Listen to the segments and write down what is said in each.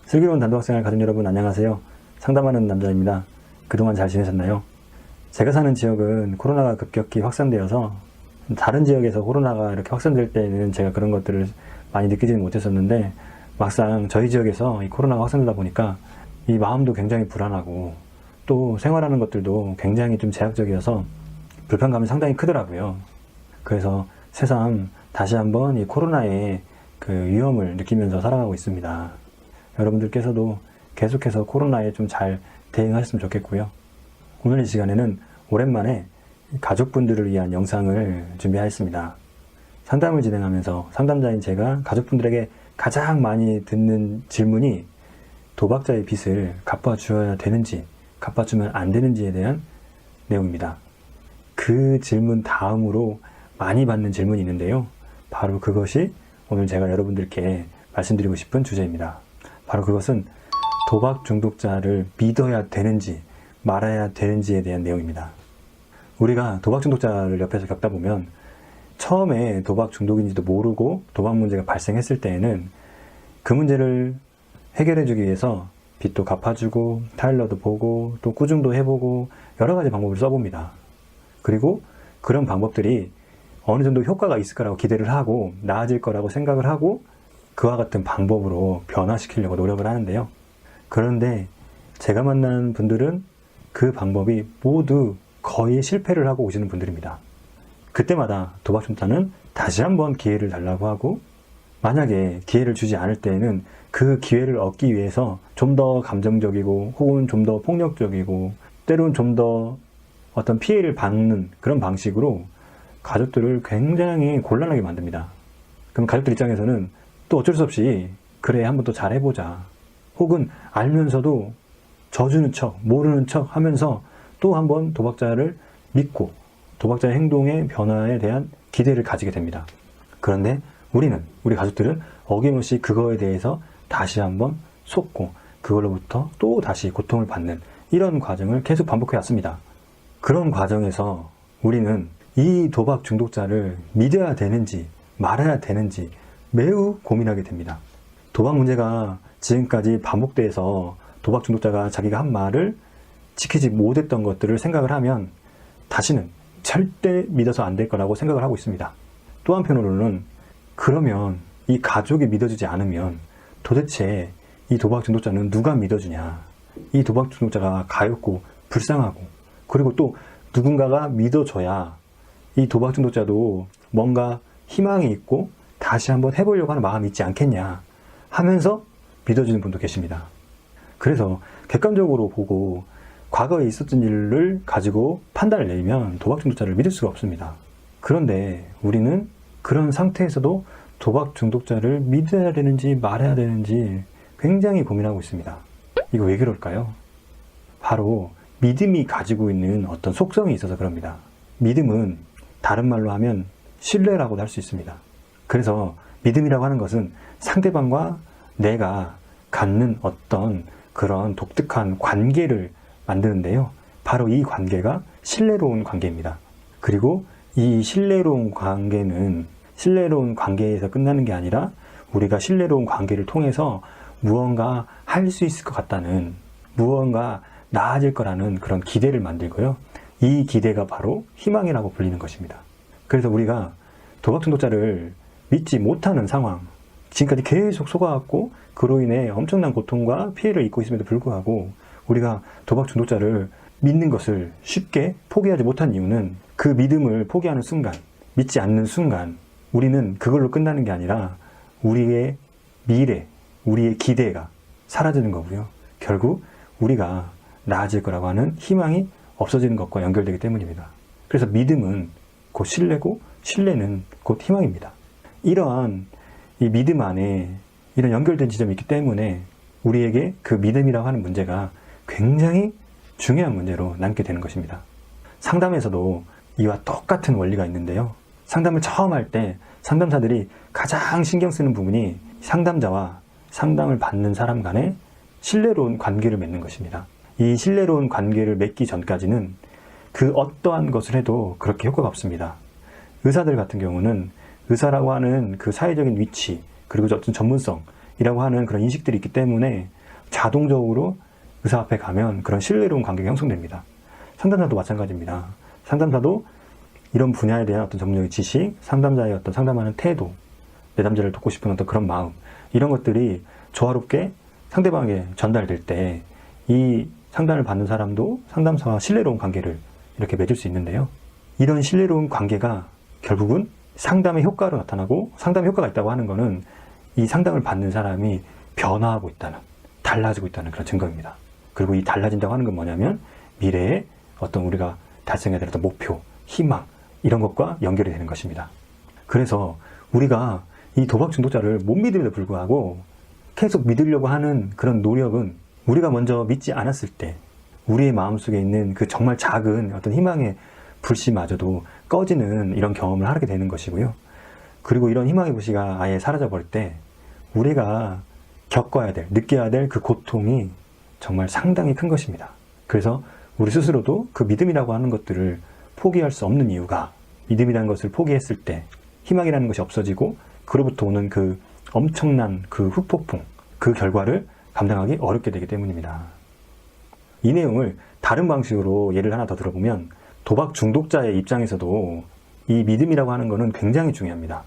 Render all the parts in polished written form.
슬기로운 단독학생활 가족 여러분 안녕하세요. 상담하는 남자입니다. 그동안 잘 지내셨나요? 제가 사는 지역은 코로나가 급격히 확산되어서 다른 지역에서 코로나가 이렇게 확산될 때는 제가 그런 것들을 많이 느끼지는 못했었는데 막상 저희 지역에서 이 코로나가 확산되다 보니까 이 마음도 굉장히 불안하고 또 생활하는 것들도 굉장히 좀 제약적이어서 불편감이 상당히 크더라고요. 그래서 새삼 다시 한번 이 코로나의 그 위험을 느끼면서 살아가고 있습니다. 여러분들께서도 계속해서 코로나에 좀 잘 대응하셨으면 좋겠고요. 오늘 이 시간에는 오랜만에 가족분들을 위한 영상을 준비하였습니다. 상담을 진행하면서 상담자인 제가 가족분들에게 가장 많이 듣는 질문이 도박자의 빚을 갚아주어야 되는지 갚아주면 안 되는지에 대한 내용입니다. 그 질문 다음으로 많이 받는 질문이 있는데요. 바로 그것이 오늘 제가 여러분들께 말씀드리고 싶은 주제입니다. 바로 그것은 도박 중독자를 믿어야 되는지 말아야 되는지에 대한 내용입니다. 우리가 도박 중독자를 옆에서 겪다 보면 처음에 도박 중독인지도 모르고 도박 문제가 발생했을 때에는 그 문제를 해결해주기 위해서 빚도 갚아주고 타일러도 보고 또 꾸중도 해보고 여러 가지 방법을 써봅니다. 그리고 그런 방법들이 어느 정도 효과가 있을 거라고 기대를 하고 나아질 거라고 생각을 하고 그와 같은 방법으로 변화시키려고 노력을 하는데요. 그런데 제가 만난 분들은 그 방법이 모두 거의 실패를 하고 오시는 분들입니다. 그때마다 도박 중독자는 다시 한번 기회를 달라고 하고 만약에 기회를 주지 않을 때에는 그 기회를 얻기 위해서 좀 더 감정적이고 혹은 좀 더 폭력적이고 때로는 좀 더 어떤 피해를 받는 그런 방식으로 가족들을 굉장히 곤란하게 만듭니다. 그럼 가족들 입장에서는 또 어쩔 수 없이 그래 한번 또 잘해보자 혹은 알면서도 져주는 척 모르는 척 하면서 또 한번 도박자를 믿고 도박자의 행동의 변화에 대한 기대를 가지게 됩니다. 그런데 우리 가족들은 어김없이 그거에 대해서 다시 한번 속고 그걸로부터 또 다시 고통을 받는 이런 과정을 계속 반복해 왔습니다. 그런 과정에서 우리는 이 도박 중독자를 믿어야 되는지 말아야 되는지 매우 고민하게 됩니다. 도박 문제가 지금까지 반복돼서 도박 중독자가 자기가 한 말을 지키지 못했던 것들을 생각을 하면 다시는 절대 믿어서 안 될 거라고 생각을 하고 있습니다. 또 한편으로는 그러면 이 가족이 믿어주지 않으면 도대체 이 도박 중독자는 누가 믿어주냐. 이 도박 중독자가 가엾고 불쌍하고 그리고 또 누군가가 믿어줘야 이 도박 중독자도 뭔가 희망이 있고 다시 한번 해보려고 하는 마음이 있지 않겠냐 하면서 믿어주는 분도 계십니다. 그래서 객관적으로 보고 과거에 있었던 일을 가지고 판단을 내리면 도박 중독자를 믿을 수가 없습니다. 그런데 우리는 그런 상태에서도 도박 중독자를 믿어야 되는지 말아야 되는지 굉장히 고민하고 있습니다. 이거 왜 그럴까요? 바로 믿음이 가지고 있는 어떤 속성이 있어서 그럽니다. 믿음은 다른 말로 하면 신뢰라고도 할 수 있습니다. 그래서 믿음이라고 하는 것은 상대방과 내가 갖는 어떤 그런 독특한 관계를 만드는데요. 바로 이 관계가 신뢰로운 관계입니다. 그리고 이 신뢰로운 관계는 신뢰로운 관계에서 끝나는 게 아니라 우리가 신뢰로운 관계를 통해서 무언가 할 수 있을 것 같다는 무언가 나아질 거라는 그런 기대를 만들고요. 이 기대가 바로 희망이라고 불리는 것입니다. 그래서 우리가 도박 중독자를 믿지 못하는 상황, 지금까지 계속 속아왔고 그로 인해 엄청난 고통과 피해를 입고 있음에도 불구하고 우리가 도박 중독자를 믿는 것을 쉽게 포기하지 못한 이유는 그 믿음을 포기하는 순간, 믿지 않는 순간 우리는 그걸로 끝나는 게 아니라 우리의 미래, 우리의 기대가 사라지는 거고요. 결국 우리가 나아질 거라고 하는 희망이 없어지는 것과 연결되기 때문입니다. 그래서 믿음은 곧 신뢰고 신뢰는 곧 희망입니다. 이러한 이 믿음 안에 이런 연결된 지점이 있기 때문에 우리에게 그 믿음이라고 하는 문제가 굉장히 중요한 문제로 남게 되는 것입니다. 상담에서도 이와 똑같은 원리가 있는데요. 상담을 처음 할 때 상담사들이 가장 신경 쓰는 부분이 상담자와 상담을 받는 사람 간의 신뢰로운 관계를 맺는 것입니다. 이 신뢰로운 관계를 맺기 전까지는 그 어떠한 것을 해도 그렇게 효과가 없습니다. 의사들 같은 경우는 의사라고 하는 그 사회적인 위치 그리고 어떤 전문성이라고 하는 그런 인식들이 있기 때문에 자동적으로 의사 앞에 가면 그런 신뢰로운 관계가 형성됩니다. 상담사도 마찬가지입니다. 상담사도 이런 분야에 대한 어떤 전문적인 지식, 상담자의 어떤 상담하는 태도, 내담자를 돕고 싶은 어떤 그런 마음, 이런 것들이 조화롭게 상대방에게 전달될 때 이 상담을 받는 사람도 상담사와 신뢰로운 관계를 이렇게 맺을 수 있는데요. 이런 신뢰로운 관계가 결국은 상담의 효과로 나타나고, 상담의 효과가 있다고 하는 것은 이 상담을 받는 사람이 변화하고 있다는, 달라지고 있다는 그런 증거입니다. 그리고 이 달라진다고 하는 건 뭐냐면 미래에 어떤 우리가 달성해야 될 어떤 목표, 희망, 이런 것과 연결이 되는 것입니다. 그래서 우리가 이 도박 중독자를 못 믿음에도 불구하고 계속 믿으려고 하는 그런 노력은 우리가 먼저 믿지 않았을 때 우리의 마음속에 있는 그 정말 작은 어떤 희망의 불씨마저도 꺼지는 이런 경험을 하게 되는 것이고요. 그리고 이런 희망의 불씨가 아예 사라져버릴 때 우리가 겪어야 될, 느껴야 될 그 고통이 정말 상당히 큰 것입니다. 그래서 우리 스스로도 그 믿음이라고 하는 것들을 포기할 수 없는 이유가, 믿음이라는 것을 포기했을 때 희망이라는 것이 없어지고 그로부터 오는 그 엄청난 그 후폭풍, 그 결과를 감당하기 어렵게 되기 때문입니다. 이 내용을 다른 방식으로 예를 하나 더 들어보면 도박 중독자의 입장에서도 이 믿음이라고 하는 것은 굉장히 중요합니다.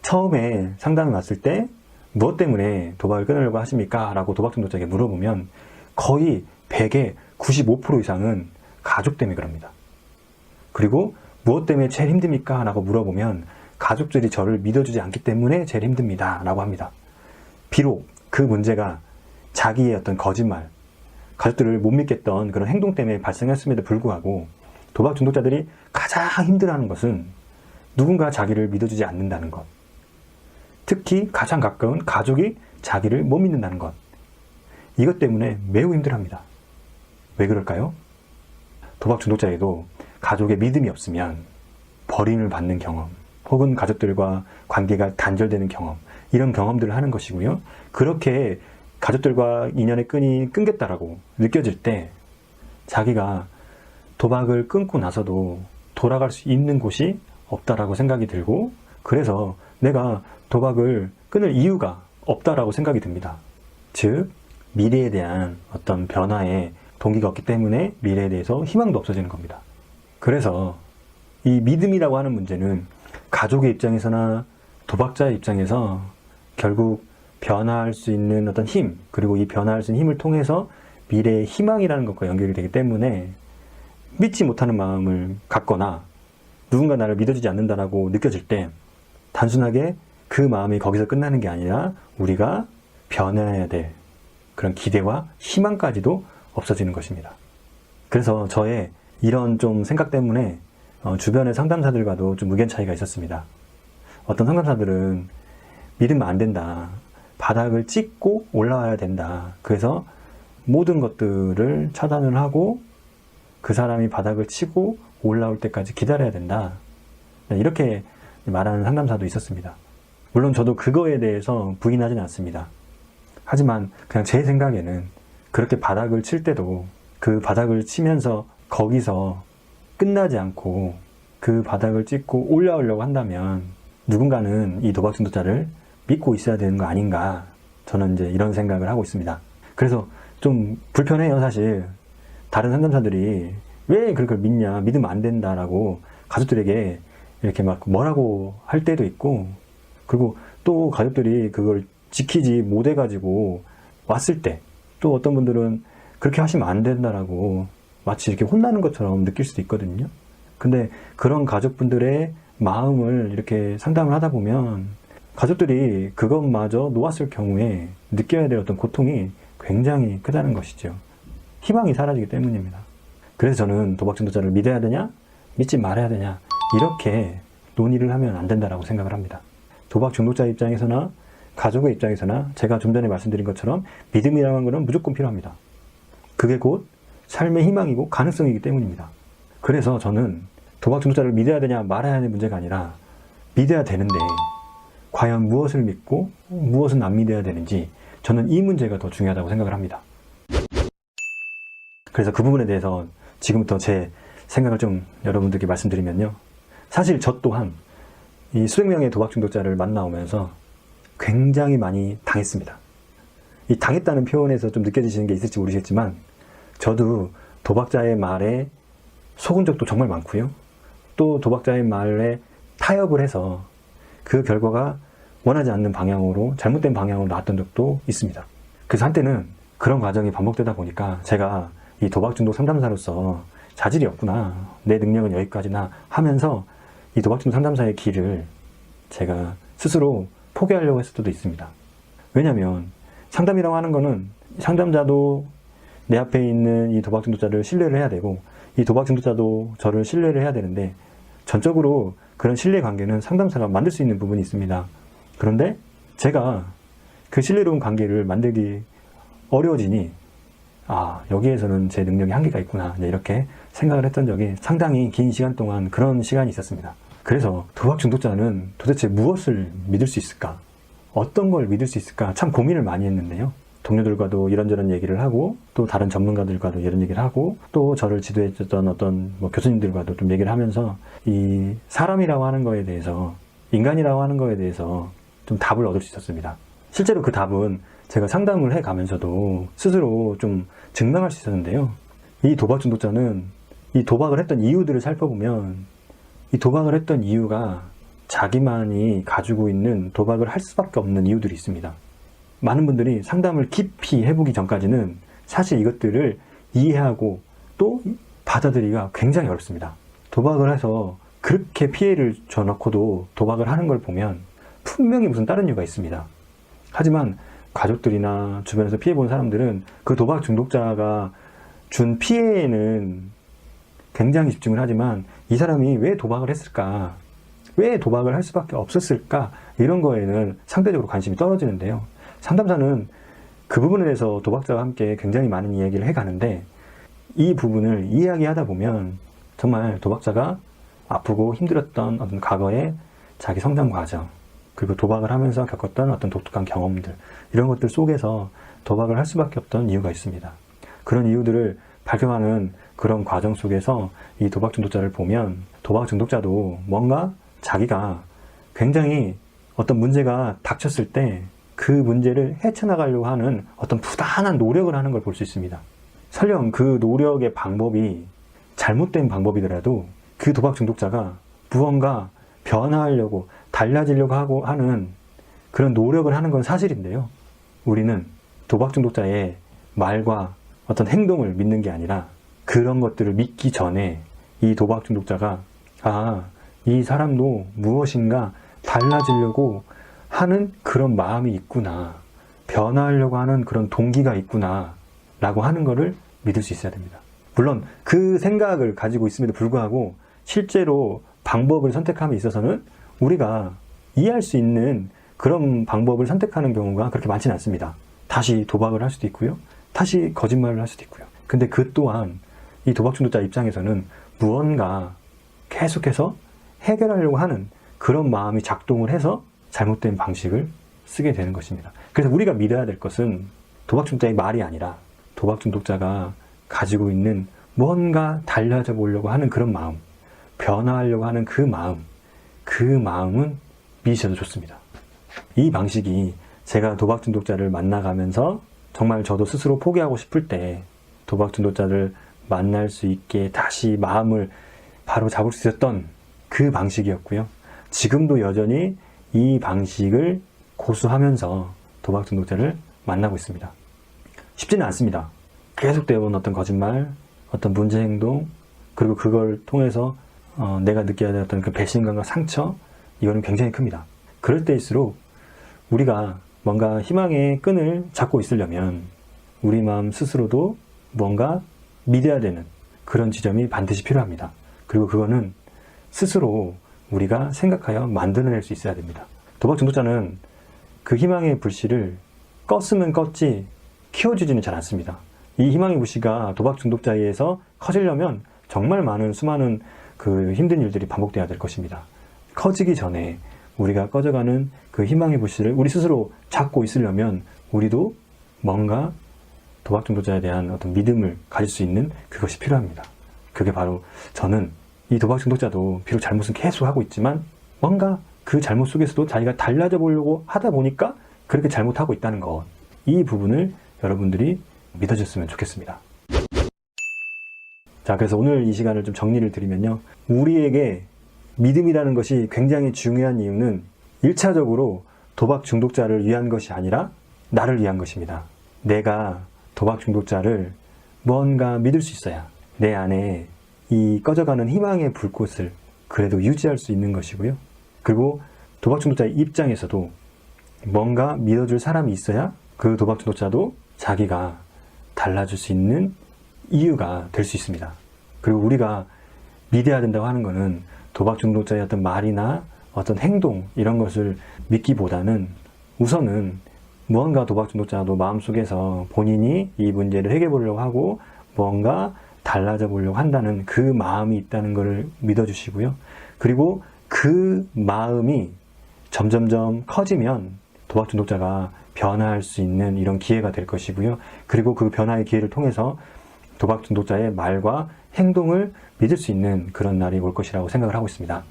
처음에 상담이 왔을 때 무엇 때문에 도박을 끊으려고 하십니까? 라고 도박 중독자에게 물어보면 거의 100의 95% 이상은 가족 때문에 그럽니다. 그리고 무엇 때문에 제일 힘듭니까? 라고 물어보면 가족들이 저를 믿어주지 않기 때문에 제일 힘듭니다. 라고 합니다. 비록 그 문제가 자기의 어떤 거짓말, 가족들을 못 믿겠던 그런 행동 때문에 발생했음에도 불구하고 도박 중독자들이 가장 힘들어하는 것은 누군가 자기를 믿어주지 않는다는 것. 특히 가장 가까운 가족이 자기를 못 믿는다는 것. 이것 때문에 매우 힘들어합니다. 왜 그럴까요? 도박 중독자에도 가족의 믿음이 없으면 버림을 받는 경험, 혹은 가족들과 관계가 단절되는 경험, 이런 경험들을 하는 것이고요. 그렇게 가족들과 인연의 끈이 끊겼다라고 느껴질 때 자기가 도박을 끊고 나서도 돌아갈 수 있는 곳이 없다라고 생각이 들고, 그래서 내가 도박을 끊을 이유가 없다라고 생각이 듭니다. 즉, 미래에 대한 어떤 변화에 동기가 없기 때문에 미래에 대해서 희망도 없어지는 겁니다. 그래서 이 믿음이라고 하는 문제는 가족의 입장에서나 도박자의 입장에서 결국 변화할 수 있는 어떤 힘, 그리고 이 변화할 수 있는 힘을 통해서 미래의 희망이라는 것과 연결이 되기 때문에 믿지 못하는 마음을 갖거나 누군가 나를 믿어주지 않는다라고 느껴질 때 단순하게 그 마음이 거기서 끝나는 게 아니라 우리가 변해야 될 그런 기대와 희망까지도 없어지는 것입니다. 그래서 저의 이런 좀 생각 때문에 주변의 상담사들과도 좀 의견 차이가 있었습니다. 어떤 상담사들은 믿으면 안 된다. 바닥을 찍고 올라와야 된다. 그래서 모든 것들을 차단을 하고 그 사람이 바닥을 치고 올라올 때까지 기다려야 된다. 이렇게 말하는 상담사도 있었습니다. 물론 저도 그거에 대해서 부인하지는 않습니다. 하지만 그냥 제 생각에는 그렇게 바닥을 칠 때도 그 바닥을 치면서 거기서 끝나지 않고 그 바닥을 찍고 올라오려고 한다면 누군가는 이 도박 중독자를 믿고 있어야 되는 거 아닌가, 저는 이제 이런 생각을 하고 있습니다. 그래서 좀 불편해요, 사실. 다른 상담사들이 왜 그걸 믿냐, 믿으면 안 된다라고 가족들에게 이렇게 막 뭐라고 할 때도 있고, 그리고 또 가족들이 그걸 지키지 못해가지고 왔을 때 또 어떤 분들은 그렇게 하시면 안 된다라고 마치 이렇게 혼나는 것처럼 느낄 수도 있거든요. 근데 그런 가족분들의 마음을 이렇게 상담을 하다 보면 가족들이 그것마저 놓았을 경우에 느껴야 될 어떤 고통이 굉장히 크다는 것이죠. 희망이 사라지기 때문입니다. 그래서 저는 도박 중독자를 믿어야 되냐, 믿지 말아야 되냐, 이렇게 논의를 하면 안 된다라고 생각을 합니다. 도박 중독자 입장에서나 가족의 입장에서나 제가 좀 전에 말씀드린 것처럼 믿음이라는 것은 무조건 필요합니다. 그게 곧 삶의 희망이고 가능성이기 때문입니다. 그래서 저는 도박 중독자를 믿어야 되냐 말아야 하는 문제가 아니라 믿어야 되는데 과연 무엇을 믿고 무엇은 안 믿어야 되는지, 저는 이 문제가 더 중요하다고 생각을 합니다. 그래서 그 부분에 대해서 지금부터 제 생각을 좀 여러분들께 말씀드리면요. 사실 저 또한 이 수백 명의 도박 중독자를 만나오면서 굉장히 많이 당했습니다. 이 당했다는 표현에서 좀 느껴지시는 게 있을지 모르겠지만 저도 도박자의 말에 속은 적도 정말 많고요. 또 도박자의 말에 타협을 해서 그 결과가 원하지 않는 방향으로 잘못된 방향으로 나왔던 적도 있습니다. 그래서 한때는 그런 과정이 반복되다 보니까 제가 이 도박 중독 상담사로서 자질이 없구나, 내 능력은 여기까지나 하면서 이 도박 중독 상담사의 길을 제가 스스로 포기하려고 했을 수도 있습니다. 왜냐하면 상담이라고 하는 거는 상담자도 내 앞에 있는 이 도박 중독자를 신뢰를 해야 되고 이 도박 중독자도 저를 신뢰를 해야 되는데 전적으로 그런 신뢰 관계는 상담사가 만들 수 있는 부분이 있습니다. 그런데 제가 그 신뢰로운 관계를 만들기 어려워지니 여기에서는 제 능력이 한계가 있구나 이렇게 생각을 했던 적이 상당히 긴 시간 동안 그런 시간이 있었습니다. 그래서 도박 중독자는 도대체 무엇을 믿을 수 있을까? 어떤 걸 믿을 수 있을까? 참 고민을 많이 했는데요. 동료들과도 이런저런 얘기를 하고 또 다른 전문가들과도 이런 얘기를 하고 또 저를 지도해줬던 어떤 교수님들과도 좀 얘기를 하면서 이 사람이라고 하는 거에 대해서, 인간이라고 하는 거에 대해서 좀 답을 얻을 수 있었습니다. 실제로 그 답은 제가 상담을 해가면서도 스스로 좀 증명할 수 있었는데요. 이 도박 중독자는 이 도박을 했던 이유들을 살펴보면 이 도박을 했던 이유가 자기만이 가지고 있는 도박을 할 수밖에 없는 이유들이 있습니다. 많은 분들이 상담을 깊이 해보기 전까지는 사실 이것들을 이해하고 또 받아들이기가 굉장히 어렵습니다. 도박을 해서 그렇게 피해를 줘놓고도 도박을 하는 걸 보면 분명히 무슨 다른 이유가 있습니다. 하지만 가족들이나 주변에서 피해본 사람들은 그 도박 중독자가 준 피해에는 굉장히 집중을 하지만 이 사람이 왜 도박을 했을까? 왜 도박을 할 수밖에 없었을까? 이런 거에는 상대적으로 관심이 떨어지는데요. 상담사는 그 부분에 대해서 도박자와 함께 굉장히 많은 이야기를 해가는데 이 부분을 이야기하다 보면 정말 도박자가 아프고 힘들었던 어떤 과거의 자기 성장 과정, 그리고 도박을 하면서 겪었던 어떤 독특한 경험들, 이런 것들 속에서 도박을 할 수밖에 없던 이유가 있습니다. 그런 이유들을 발견하는 그런 과정 속에서 이 도박 중독자를 보면 도박 중독자도 뭔가 자기가 굉장히 어떤 문제가 닥쳤을 때 그 문제를 헤쳐나가려고 하는 어떤 부단한 노력을 하는 걸 볼 수 있습니다. 설령 그 노력의 방법이 잘못된 방법이더라도 그 도박 중독자가 무언가 변화하려고 달라지려고 하고 하는 그런 노력을 하는 건 사실인데요. 우리는 도박 중독자의 말과 어떤 행동을 믿는 게 아니라 그런 것들을 믿기 전에 이 도박 중독자가 이 사람도 무엇인가 달라지려고 하는 그런 마음이 있구나, 변화하려고 하는 그런 동기가 있구나 라고 하는 거를 믿을 수 있어야 됩니다. 물론 그 생각을 가지고 있음에도 불구하고 실제로 방법을 선택함에 있어서는 우리가 이해할 수 있는 그런 방법을 선택하는 경우가 그렇게 많지는 않습니다. 다시 도박을 할 수도 있고요, 다시 거짓말을 할 수도 있고요. 근데 그 또한 이 도박 중독자 입장에서는 무언가 계속해서 해결하려고 하는 그런 마음이 작동을 해서 잘못된 방식을 쓰게 되는 것입니다. 그래서 우리가 믿어야 될 것은 도박 중독자의 말이 아니라 도박 중독자가 가지고 있는 뭔가 달라져 보려고 하는 그런 마음, 변화하려고 하는 그 마음은 믿으셔도 좋습니다. 이 방식이 제가 도박 중독자를 만나가면서 정말 저도 스스로 포기하고 싶을 때 도박 중독자를 만날 수 있게 다시 마음을 바로 잡을 수 있었던 그 방식이었고요. 지금도 여전히 이 방식을 고수하면서 도박 중독자를 만나고 있습니다. 쉽지는 않습니다. 계속되어온 어떤 거짓말, 어떤 문제 행동, 그리고 그걸 통해서 내가 느껴야 되었던 그 배신감과 상처, 이거는 굉장히 큽니다. 그럴 때일수록 우리가 뭔가 희망의 끈을 잡고 있으려면 우리 마음 스스로도 뭔가 믿어야 되는 그런 지점이 반드시 필요합니다. 그리고 그거는 스스로 우리가 생각하여 만들어낼 수 있어야 됩니다. 도박 중독자는 그 희망의 불씨를 껐으면 껐지 키워주지는 잘 않습니다. 이 희망의 불씨가 도박 중독자에 의해서 커지려면 정말 수많은 그 힘든 일들이 반복돼야 될 것입니다. 커지기 전에 우리가 꺼져가는 그 희망의 불씨를 우리 스스로 잡고 있으려면 우리도 뭔가 도박 중독자에 대한 어떤 믿음을 가질 수 있는 그것이 필요합니다. 그게 바로 저는 이 도박 중독자도 비록 잘못은 계속 하고 있지만 뭔가 그 잘못 속에서도 자기가 달라져 보려고 하다 보니까 그렇게 잘못하고 있다는 것, 이 부분을 여러분들이 믿어줬으면 좋겠습니다. 자, 그래서 오늘 이 시간을 좀 정리를 드리면요. 우리에게 믿음이라는 것이 굉장히 중요한 이유는 1차적으로 도박 중독자를 위한 것이 아니라 나를 위한 것입니다. 내가 도박 중독자를 뭔가 믿을 수 있어야 내 안에 이 꺼져가는 희망의 불꽃을 그래도 유지할 수 있는 것이고요. 그리고 도박 중독자의 입장에서도 뭔가 믿어줄 사람이 있어야 그 도박 중독자도 자기가 달라질 수 있는 이유가 될 수 있습니다. 그리고 우리가 믿어야 된다고 하는 것은 도박 중독자의 어떤 말이나 어떤 행동 이런 것을 믿기보다는 우선은 무언가 도박 중독자도 마음속에서 본인이 이 문제를 해결해 보려고 하고 뭔가 달라져 보려고 한다는 그 마음이 있다는 것을 믿어주시고요. 그리고 그 마음이 점점점 커지면 도박 중독자가 변화할 수 있는 이런 기회가 될 것이고요. 그리고 그 변화의 기회를 통해서 도박 중독자의 말과 행동을 믿을 수 있는 그런 날이 올 것이라고 생각을 하고 있습니다.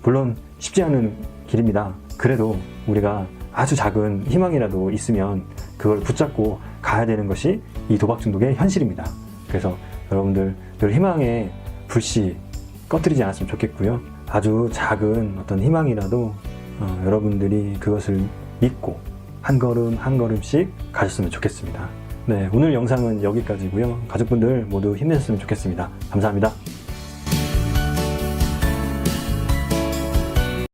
물론 쉽지 않은 길입니다. 그래도 우리가 아주 작은 희망이라도 있으면 그걸 붙잡고 가야 되는 것이 이 도박 중독의 현실입니다. 그래서 여러분들 늘 희망의 불씨 꺼뜨리지 않았으면 좋겠고요. 아주 작은 어떤 희망이라도 여러분들이 그것을 믿고 한 걸음 한 걸음씩 가셨으면 좋겠습니다. 네, 오늘 영상은 여기까지고요. 가족분들 모두 힘내셨으면 좋겠습니다. 감사합니다.